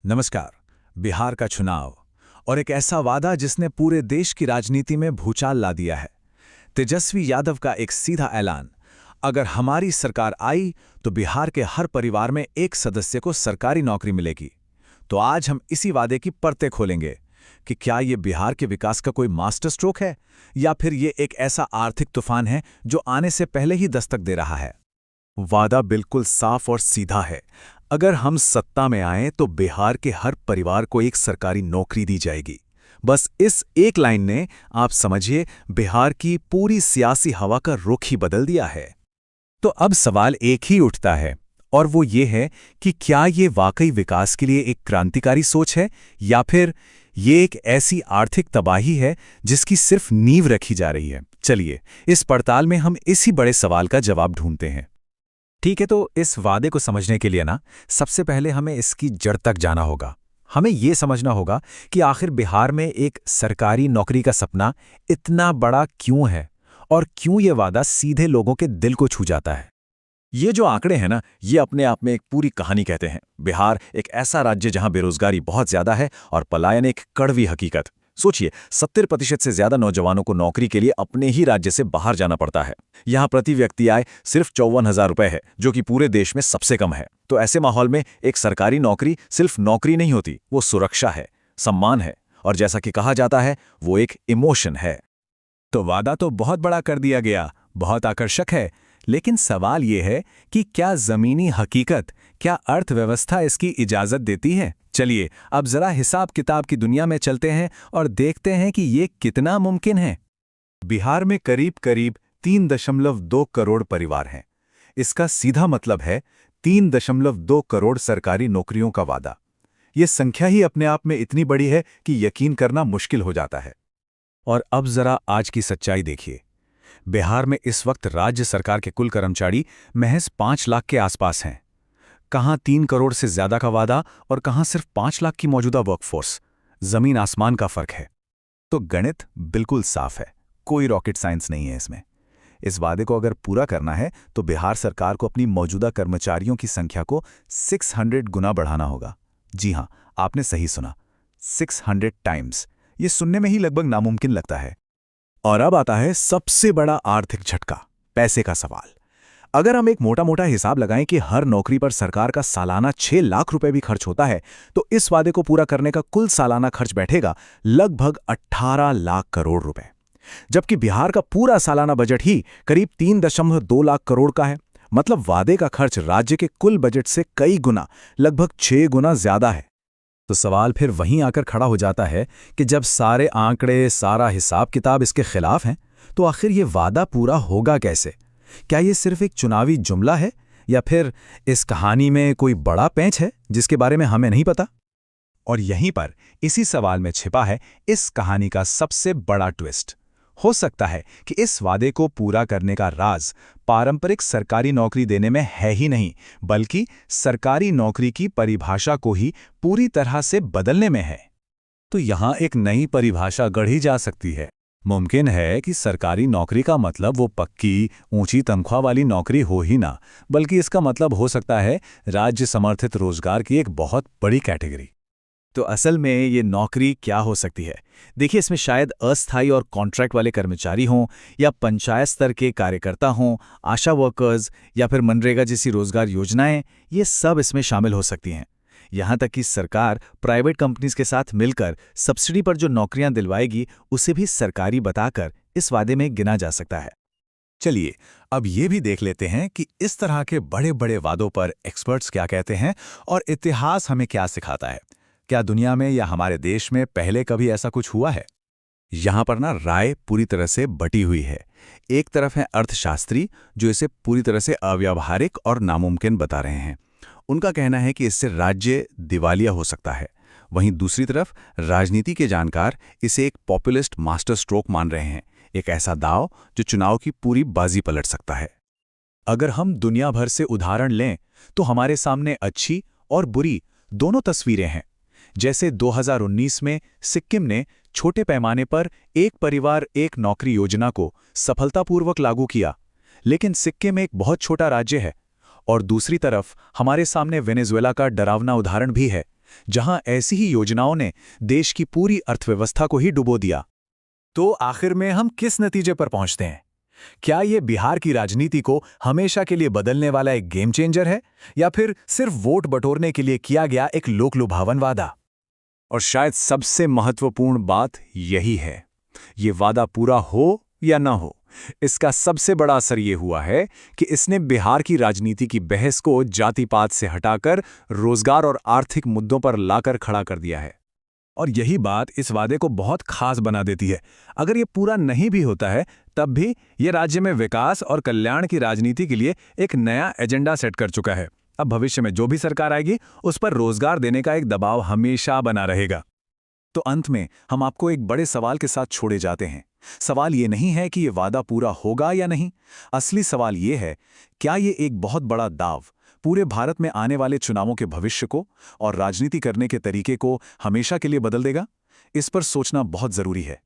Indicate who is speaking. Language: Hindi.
Speaker 1: नमस्कार। बिहार का चुनाव और एक ऐसा वादा जिसने पूरे देश की राजनीति में भूचाल ला दिया है। तेजस्वी यादव का एक सीधा ऐलान, अगर हमारी सरकार आई तो बिहार के हर परिवार में एक सदस्य को सरकारी नौकरी मिलेगी। तो आज हम इसी वादे की परतें खोलेंगे कि क्या ये बिहार के विकास का कोई मास्टर स्ट्रोक है या फिर ये एक ऐसा आर्थिक तूफान है जो आने से पहले ही दस्तक दे रहा है। वादा बिल्कुल साफ और सीधा है। अगर हम सत्ता में आए तो बिहार के हर परिवार को एक सरकारी नौकरी दी जाएगी। बस इस एक लाइन ने, आप समझिए, बिहार की पूरी सियासी हवा का रुख ही बदल दिया है। तो अब सवाल एक ही उठता है, और वो ये है कि क्या ये वाकई विकास के लिए एक क्रांतिकारी सोच है या फिर ये एक ऐसी आर्थिक तबाही है जिसकी सिर्फ नींव रखी जा रही है। चलिए, इस पड़ताल में हम इसी बड़े सवाल का जवाब ढूंढते हैं। ठीक है, तो इस वादे को समझने के लिए सबसे पहले हमें इसकी जड़ तक जाना होगा। हमें ये समझना होगा कि आखिर बिहार में एक सरकारी नौकरी का सपना इतना बड़ा क्यों है और क्यों ये वादा सीधे लोगों के दिल को छू जाता है। ये जो आंकड़े हैं ये अपने आप में एक पूरी कहानी कहते हैं। बिहार एक ऐसा राज्य जहां बेरोजगारी बहुत ज्यादा है और पलायन एक कड़वी हकीकत। सोचिए, 70% से ज्यादा नौजवानों को नौकरी के लिए अपने ही राज्य से बाहर जाना पड़ता है। यहाँ प्रति व्यक्ति आय सिर्फ 54,000 रुपए है, जो कि पूरे देश में सबसे कम है। तो ऐसे माहौल में एक सरकारी नौकरी सिर्फ नौकरी नहीं होती, वो सुरक्षा है, सम्मान है, और जैसा कि कहा जाता है, वो एक इमोशन है। तो वादा तो बहुत बड़ा कर दिया गया, बहुत आकर्षक है, लेकिन सवाल ये है कि क्या जमीनी हकीकत, क्या अर्थव्यवस्था इसकी इजाजत देती है। चलिए, अब जरा हिसाब किताब की दुनिया में चलते हैं और देखते हैं कि ये कितना मुमकिन है। बिहार में करीब करीब 3.2 करोड़ परिवार हैं। इसका सीधा मतलब है 3.2 करोड़ सरकारी नौकरियों का वादा। ये संख्या ही अपने आप में इतनी बड़ी है कि यकीन करना मुश्किल हो जाता है। और अब जरा आज की सच्चाई देखिए। बिहार में इस वक्त राज्य सरकार के कुल कर्मचारी महज 5 लाख के आसपास हैं। कहां 3 करोड़ से ज्यादा का वादा और कहां सिर्फ 5 लाख की मौजूदा वर्कफोर्स। जमीन आसमान का फर्क है। तो गणित बिल्कुल साफ है, कोई रॉकेट साइंस नहीं है इसमें। इस वादे को अगर पूरा करना है तो बिहार सरकार को अपनी मौजूदा कर्मचारियों की संख्या को 600 गुना बढ़ाना होगा। जी हां, आपने सही सुना, 600 टाइम्स। ये सुनने में ही लगभग नामुमकिन लगता है। और अब आता है सबसे बड़ा आर्थिक झटका, पैसे का सवाल। अगर हम एक मोटा मोटा हिसाब लगाएं कि हर नौकरी पर सरकार का सालाना 6 लाख रुपए भी खर्च होता है, तो इस वादे को पूरा करने का कुल सालाना खर्च बैठेगा लगभग 18 लाख करोड़ रुपए। जबकि बिहार का पूरा सालाना बजट ही करीब 3.2 लाख करोड़ का है। मतलब वादे का खर्च राज्य के कुल बजट से कई गुना, लगभग 6 गुना ज्यादा है। तो सवाल फिर वहीं आकर खड़ा हो जाता है कि जब सारे आंकड़े, सारा हिसाब किताब इसके खिलाफ हैं, तो आखिर ये वादा पूरा होगा कैसे। क्या ये सिर्फ एक चुनावी जुमला है या फिर इस कहानी में कोई बड़ा पेंच है जिसके बारे में हमें नहीं पता। और यहीं पर इसी सवाल में छिपा है इस कहानी का सबसे बड़ा ट्विस्ट। हो सकता है कि इस वादे को पूरा करने का राज पारंपरिक सरकारी नौकरी देने में है ही नहीं, बल्कि सरकारी नौकरी की परिभाषा को ही पूरी तरह से बदलने में है। तो यहां एक नई परिभाषा गढ़ी जा सकती है। मुमकिन है कि सरकारी नौकरी का मतलब वो पक्की, ऊंची तनख्वाह वाली नौकरी हो ही ना, बल्कि इसका मतलब हो सकता है राज्य समर्थित रोजगार की एक बहुत बड़ी कैटेगरी। तो असल में ये नौकरी क्या हो सकती है? देखिए, इसमें शायद अस्थायी और कॉन्ट्रैक्ट वाले कर्मचारी हों, या पंचायत स्तर के कार्यकर्ता हों, आशा वर्कर्स, या फिर मनरेगा जैसी रोजगार योजनाएं, ये सब इसमें शामिल हो सकती हैं। यहाँ तक कि सरकार प्राइवेट कंपनीज के साथ मिलकर सब्सिडी पर जो नौकरियां दिलवाएगी, उसे भी सरकारी बताकर इस वादे में गिना जा सकता है। चलिए, अब ये भी देख लेते हैं कि इस तरह के बड़े बड़े वादों पर एक्सपर्ट्स क्या कहते हैं और इतिहास हमें क्या सिखाता है। क्या दुनिया में या हमारे देश में पहले कभी ऐसा कुछ हुआ है? यहां पर राय पूरी तरह से बटी हुई है। एक तरफ है अर्थशास्त्री जो इसे पूरी तरह से अव्यावहारिक और नामुमकिन बता रहे हैं। उनका कहना है कि इससे राज्य दिवालिया हो सकता है। वहीं दूसरी तरफ राजनीति के जानकार इसे एक पॉपुलिस्ट मास्टर स्ट्रोक मान रहे हैं, एक ऐसा दांव जो चुनाव की पूरी बाजी पलट सकता है। अगर हम दुनिया भर से उदाहरण लें तो हमारे सामने अच्छी और बुरी दोनों तस्वीरें हैं। जैसे 2019 में सिक्किम ने छोटे पैमाने पर एक परिवार एक नौकरी योजना को सफलतापूर्वक लागू किया, लेकिन सिक्किम एक बहुत छोटा राज्य है। और दूसरी तरफ हमारे सामने वेनेजुएला का डरावना उदाहरण भी है, जहां ऐसी ही योजनाओं ने देश की पूरी अर्थव्यवस्था को ही डुबो दिया। तो आखिर में हम किस नतीजे पर पहुंचते हैं? क्या ये बिहार की राजनीति को हमेशा के लिए बदलने वाला एक गेम चेंजर है, या फिर सिर्फ वोट बटोरने के लिए किया गया एक लोकलुभावन वादा? और शायद सबसे महत्वपूर्ण बात यही है, ये वादा पूरा हो या ना हो, इसका सबसे बड़ा असर ये हुआ है कि इसने बिहार की राजनीति की बहस को जाति-पात से हटाकर रोजगार और आर्थिक मुद्दों पर लाकर खड़ा कर दिया है। और यही बात इस वादे को बहुत खास बना देती है। अगर ये पूरा नहीं भी होता है, तब भी ये राज्य में विकास और कल्याण की राजनीति के लिए एक नया एजेंडा सेट कर चुका है। अब भविष्य में जो भी सरकार आएगी, उस पर रोजगार देने का एक दबाव हमेशा बना रहेगा। तो अंत में हम आपको एक बड़े सवाल के साथ छोड़े जाते हैं। सवाल ये नहीं है कि ये वादा पूरा होगा या नहीं। असली सवाल ये है, क्या ये एक बहुत बड़ा दाव पूरे भारत में आने वाले चुनावों के भविष्य को और राजनीति करने के तरीके को हमेशा के लिए बदल देगा? इस पर सोचना बहुत जरूरी है।